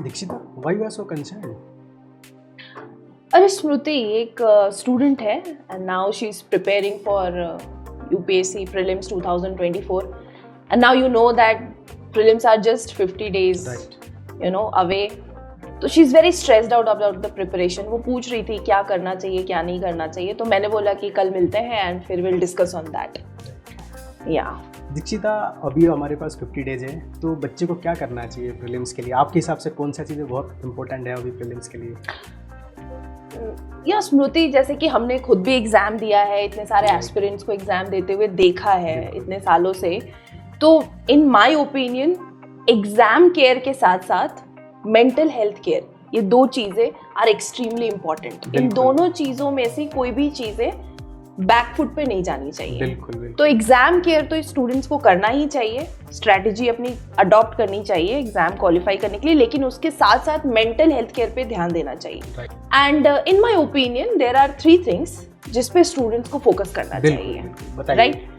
Dikshita, why you are so concerned? अरे स्मृति एक student है and now she is preparing for UPSC prelims 2024 and now you know that prelims are just 50 days you know away. तो she is very stressed out about the preparation. वो पूछ रही थी क्या करना चाहिए क्या नहीं करना चाहिए. तो मैंने बोला कि कल मिलते हैं एंड फिर विल डिस्कस ऑन दैट. या दीक्षिता, अभी हमारे पास 50 days है, तो बच्चे को क्या करना चाहिए प्रीलिम्स के लिए? आपके हिसाब से कौन सा चीज़ें बहुत इंपॉर्टेंट है अभी प्रीलिम्स के लिए? या स्मृति, जैसे कि हमने खुद भी एग्ज़ाम दिया है, इतने सारे एस्पिरेंट्स को एग्ज़ाम देते हुए देखा है इतने सालों से. तो इन माय ओपिनियन एग्ज़ाम केयर के साथ साथ मेंटल हेल्थ केयर, ये दो चीज़ें आर एक्सट्रीमली इम्पॉर्टेंट. इन दोनों चीज़ों में से कोई भी चीज़ें बैकफुट पे नहीं जानी चाहिए. बिल्कुल. तो एग्जाम केयर तो स्टूडेंट्स को करना ही चाहिए, स्ट्रैटेजी अपनी अडॉप्ट करनी चाहिए एग्जाम क्वालिफाई करने के लिए, लेकिन उसके साथ साथ मेंटल हेल्थ केयर पे ध्यान देना चाहिए. And in my opinion there are 3 things जिस पे स्टूडेंट्स को फोकस करना चाहिए. Right.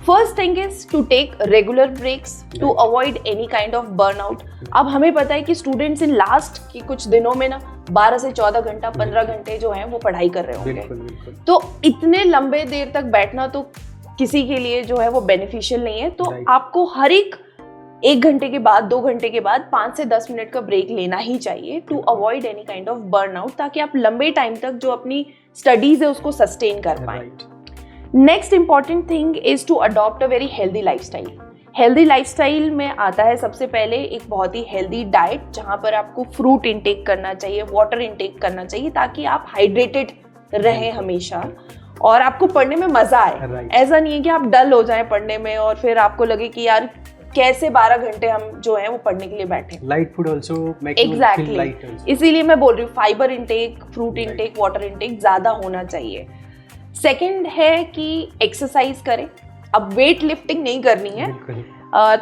First thing is to take regular breaks to avoid any kind of burnout. अब हमें पता है कि स्टूडेंट्स इन लास्ट की कुछ दिनों में ना 12 से 14 घंटा 15 घंटे जो हैं वो पढ़ाई कर रहे होंगे. तो इतने लंबे देर तक बैठना तो किसी के लिए जो है वो बेनिफिशियल नहीं है. तो आपको हर एक 1 घंटे के बाद 2 घंटे के बाद 5 से 10 मिनट का ब्रेक लेना ही चाहिए to avoid any kind of burnout, ताकि आप लंबे टाइम तक जो अपनी स्टडीज है उसको सस्टेन कर पाएं. Next important thing is to adopt a very healthy lifestyle. Healthy lifestyle में आता है सबसे पहले एक बहुत ही हेल्दी डाइट, जहाँ पर आपको फ्रूट इंटेक करना चाहिए, वाटर इंटेक करना चाहिए, ताकि आप हाइड्रेटेड रहें हमेशा और आपको पढ़ने में मजा आए. ऐसा नहीं है कि आप डल हो जाएं पढ़ने में और फिर आपको लगे कि यार कैसे 12 घंटे हम जो है वो पढ़ने के लिए बैठे. Light food also make you feel light. इसीलिए मैं बोल रही हूँ fibre intake, fruit intake, water intake ज्यादा होना चाहिए. सेकंड है कि एक्सरसाइज करें. अब वेट लिफ्टिंग नहीं करनी है,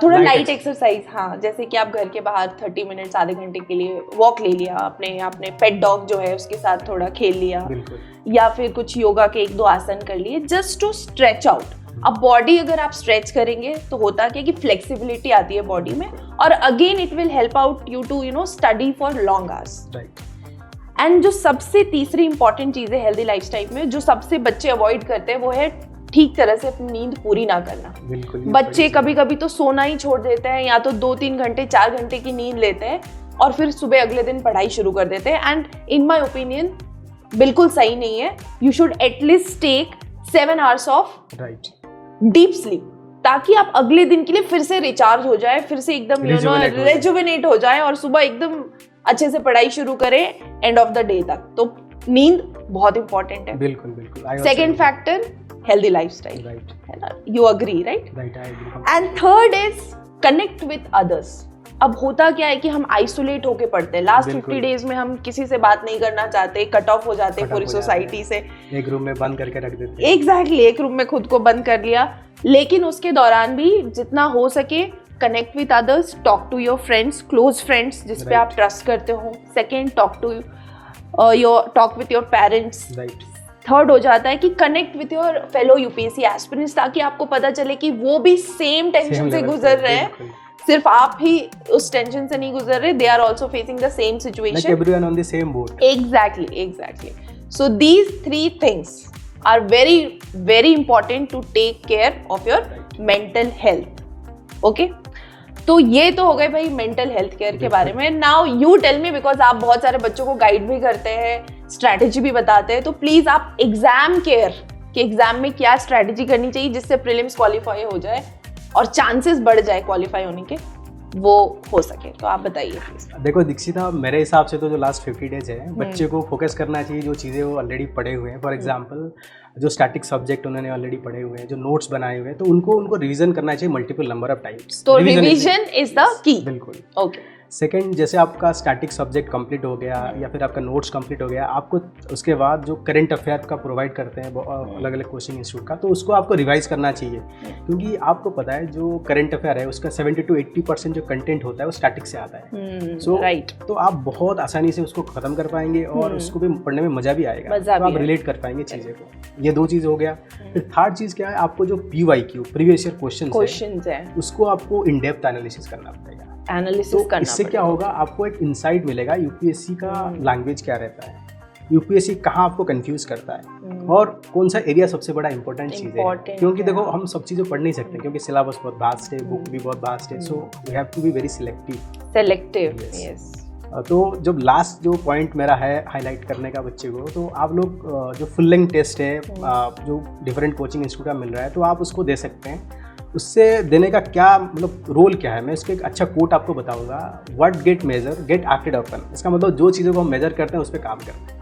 थोड़ा लाइट एक्सरसाइज. हाँ, जैसे कि आप घर के बाहर 30 मिनट्स आधे घंटे के लिए वॉक ले लिया, अपने पेट डॉग जो है उसके साथ थोड़ा खेल लिया, या फिर कुछ योगा के 1-2 आसन कर लिए, जस्ट टू स्ट्रेच आउट. अब बॉडी अगर आप स्ट्रेच करेंगे तो होता क्या कि फ्लेक्सिबिलिटी आती है बॉडी में, और again it will help out you to study for long hours. And जो सबसे तीसरी इंपॉर्टेंट चीज़ है हेल्दी लाइफस्टाइल में, जो सबसे बच्चे अवॉइड करते हैं, वो है ठीक तरह से अपनी नींद पूरी ना करना. बच्चे कभी कभी तो सोना ही छोड़ देते हैं, या तो 2-3 घंटे 4 घंटे की नींद लेते हैं और फिर सुबह अगले दिन पढ़ाई शुरू कर देते हैं. एंड इन माय ओपिनियन बिल्कुल सही नहीं है. You should at least take 7 hours of deep sleep, ताकि आप अगले दिन के लिए फिर से रिचार्ज हो जाए, फिर से एकदम रेजुवेनेट हो जाए और सुबह एकदम अच्छे से पढ़ाई शुरू करें एंड ऑफ द डे तक. तो नींद बहुत इंपॉर्टेंट है. बिल्कुल. Second factor healthy lifestyle. है ना? You agree, right? And third is connect with others. अब होता क्या है कि हम आइसोलेट होके पढ़ते हैं. लास्ट 50 days में हम किसी से बात नहीं करना चाहते, कट ऑफ हो जाते हैं पूरी सोसाइटी से, एक रूम में बंद करके रख देते हैं. एग्जैक्टली, एक रूम में खुद को बंद कर लिया. लेकिन उसके दौरान भी जितना हो सके connect with others, talk to your friends, close friends जिस पे आप ट्रस्ट करते हो. Second, talk with your parents. Third हो जाता है कि connect with your fellow UPSC aspirants, ताकि आपको पता चले कि वो भी सेम टेंशन से गुजर रहे हैं. सिर्फ आप ही उस टेंशन से नहीं गुजर रहे, they are also facing the same situation. Like everyone on the same boat. Exactly. So these 3 things are very important to take care of your mental health. Okay? तो ये तो हो गए भाई मेंटल हेल्थ केयर के बारे में. Now you tell me, because आप बहुत सारे बच्चों को गाइड भी करते हैं, स्ट्रैटेजी भी बताते हैं, तो प्लीज आप एग्जाम केयर कि एग्जाम में क्या स्ट्रैटेजी करनी चाहिए जिससे प्रीलिम्स क्वालिफाई हो जाए और चांसेस बढ़ जाए क्वालिफाई होने के, वो हो सके. तो आप बताइए प्लीज. देखो दीक्षिता, मेरे हिसाब से तो जो लास्ट 50 days है, बच्चे को फोकस करना चाहिए जो चीज़ें वो ऑलरेडी पढ़े हुए हैं. फॉर एग्जांपल, जो स्टैटिक सब्जेक्ट उन्होंने ऑलरेडी पढ़े हुए हैं, जो नोट्स बनाए हुए हैं, तो उनको रिवीजन करना चाहिए मल्टीपल नंबर ऑफ टाइम्स. तो रिवीजन इज द की. बिल्कुल. ओके. सेकंड, जैसे आपका स्टैटिक सब्जेक्ट कंप्लीट हो गया या फिर आपका नोट्स कंप्लीट हो गया, आपको उसके बाद जो करंट अफेयर का प्रोवाइड करते हैं अलग अलग कोचिंग इंस्टीट्यूट का, तो उसको आपको रिवाइज करना चाहिए. क्योंकि आपको पता है जो करंट अफेयर है उसका 70 to 80% जो कंटेंट होता है वो स्टैटिक से आता है. सो तो आप बहुत आसानी से उसको खत्म कर पाएंगे और उसको भी पढ़ने में मजा भी आएगा. तो आप रिलेट कर पाएंगे चीज़ें को. ये 2 चीज़ हो गया. फिर थर्ड चीज़ क्या है, आपको जो PYQ प्रीवियस ईयर क्वेश्चन है उसको आपको इन डेप्थ एनालिसिस करना पड़ेगा. एनालिसिस तो करना इससे क्या होगा, आपको एक इंसाइट मिलेगा यूपीएससी का लैंग्वेज क्या रहता है, यूपीएससी कहाँ आपको कंफ्यूज करता है और कौन सा एरिया सबसे बड़ा इंपॉर्टेंट चीज़ है। क्योंकि देखो हम सब चीज़ें पढ़ नहीं सकते क्योंकि सिलेबस बहुत वास्ट है, बुक भी बहुत वास्ट है, so we have to be very selective. Yes. तो जब लास्ट जो पॉइंट मेरा है हाईलाइट करने का बच्चे को, तो आप लोग जो फुल लेंथ टेस्ट है जो डिफरेंट कोचिंग इंस्टीट्यूट का मिल रहा है, तो आप उसको दे सकते हैं। उससे देने का क्या मतलब रोल क्या है, मैं इसको एक अच्छा कोट आपको बताऊंगा, what get measure get acted upon. इसका मतलब जो चीज़ों को हम मेजर करते हैं उस पर काम करते हैं।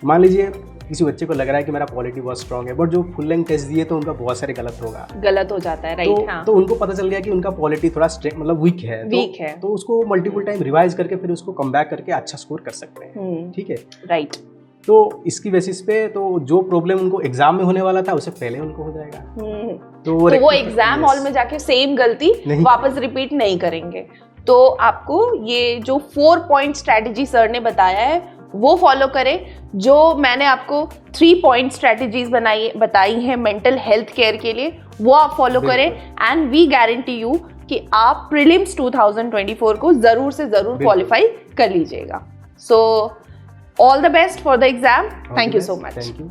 मान लीजिए किसी बच्चे को लग रहा है कि मेरा पॉलिटी बहुत स्ट्रॉन्ग है, बट जो फुल लेंथ टेस्ट दिए तो उनका बहुत सारे गलत हो जाता है, राइट। हाँ। तो उनको पता चल गया कि उनका पॉलिटी थोड़ा मतलब वीक है, तो उसको मल्टीपल टाइम रिवाइज करके फिर उसको कम बैक करके अच्छा स्कोर कर सकते हैं। ठीक है, राइट। तो इसकी बेसिस पे तो जो प्रॉब्लम उनको एग्जाम में होने वाला था उससे पहले उनको हो जाएगा, तो वो एग्जाम हॉल में जाके सेम गलती वापस रिपीट नहीं करेंगे। तो आपको ये जो 4 पॉइंट स्ट्रेटजी सर ने बताया है वो फॉलो करें। जो मैंने आपको 3 पॉइंट स्ट्रेटजीज बताई हैं मेंटल हेल्थ केयर के लिए, वो आप फॉलो करें एंड वी गारंटी यू कि आप प्रीलिम्स 2024 को जरूर से जरूर क्वालिफाई कर लीजिएगा। So all the best for the exam. Thank you so much. Thank you.